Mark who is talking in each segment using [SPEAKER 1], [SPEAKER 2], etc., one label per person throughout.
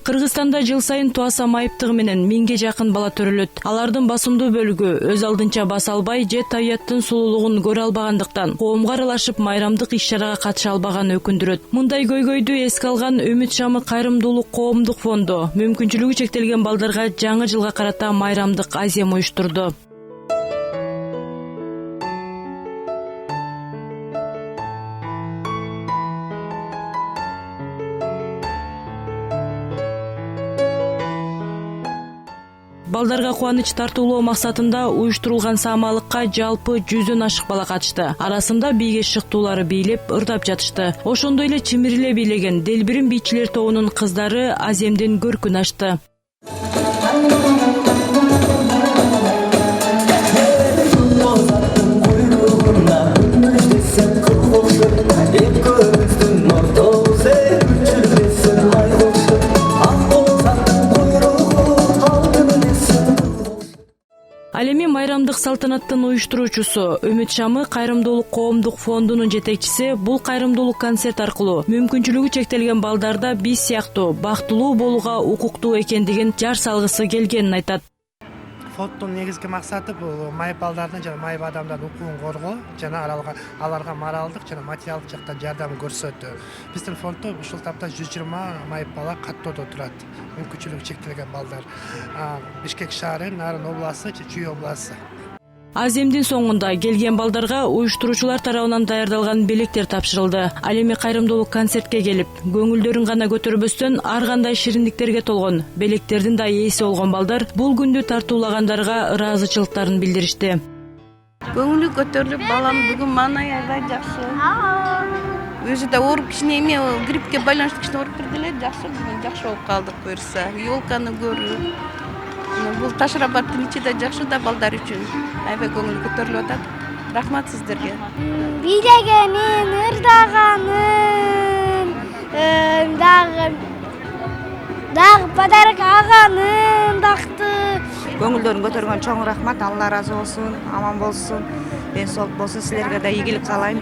[SPEAKER 1] Кыргызстанда жыл сайын туаса майыптыгы менен 1000ге жакын бала төрөлөт. Алардын басымдуу бөлүгү өз алдынча баса албай же табияттын сулуулугун көрө албагандыктан коомго аралашып майрамдык иш-чарага катыша албаганы өкүндүрөт. Мындай көйгөйдү эске алган Үмүт шамы кайрымдуулук коомдук фонду мүмкүнчүлүгү чектелген балдарга жаңы жылга карата майрамдык азем уюштурду. Балдарга кубаныч тартуулоо максатында уюштурулган саамалыкка жалпы 100дөн ашык бала катышты. Арасында бийге шыктуулары бийлеп, ырдап жатышты. Ошондой эле чимириле бийлеген Делбирим бийчилер тобунун кыздары аземден көркүн ачты. Ал эми майрамдык салтанаттын уюштуруучусу Үмүт шамы кайрымдуулук коомдук фондунун жетекчиси бул кайрымдуулук концерт аркылуу мүмкүнчүлүгү чектелген балдарда биз сыяктуу бактылуу болууга укуктуу экендигин жар салгысы келгенин айтат.
[SPEAKER 2] Фонддун негизги максаты бул майып балдардын жана майып адамдардын укугун коргоо жана аларга моралдык жана материалдык жактан жардам көрсөтүү. Биздин фонддо ушул тапта 120 майып бала каттоодо турат. Мүмкүнчүлүгү чектелген балдар. Бишкек шаары, Нарын областы, Чүй областы.
[SPEAKER 1] Аземдин соңунда келген балдарга уюштуруучулар тарабынан даярдалган белектер тапшырылды. Ал эми кайрымдуулук концертке келип, көңүлдөрүн гана көтөрбөстөн ар кандай шириндиктерге толгон белектердин да ээси болгон балдар бул күндү тартуулагандарга ыраазычылыктарын билдиришти.
[SPEAKER 3] Көңүлү көтөрүлүп, балам бүгүн маанай аябай жакшы. Өзү да ооруп кичине гриппке байланыштуу кичине ооруп кирди эле, жакшы бүгүн жакшы болуп калдык буюрса. Ёлканы көрүп, бул Таш-Рабаттын ичи да жакшы да балдар үчүн. Аябай көңүл көтөрүлүп атат. Рахмат сиздерге.
[SPEAKER 4] Бийлегенин, ырдаганын, дагы подарок алганын дакты.
[SPEAKER 5] Көңүлдөрүн көтөргөн чоң рахмат. Алла ыраазы болсун, аман болсун, ден соолук болсун. Силерге да ийгилик каалайм.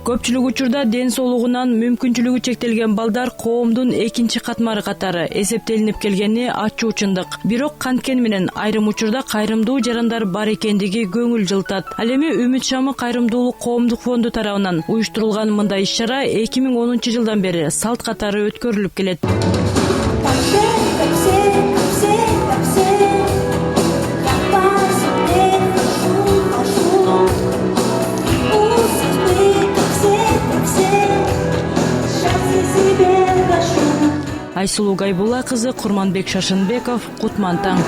[SPEAKER 1] Көпчүлүк учурда ден соолугунан мүмкүнчүлүгү чектелген балдар коомдун экинчи катмары катары эсептелинип келгени ачуу чындык. Бирок канткен менен айрым учурда кайрымдуу жарандар бар экендиги көңүл жылтат. Ал эми Үмүт шамы кайрымдуулук коомдук фонду тарабынан уюштурулган мындай иш-чара 2010 жылдан бери салт катары өткөрүлүп келет. Айсулуу Гайбулла кызы, Курманбек Шашынбеков, Кутман таң.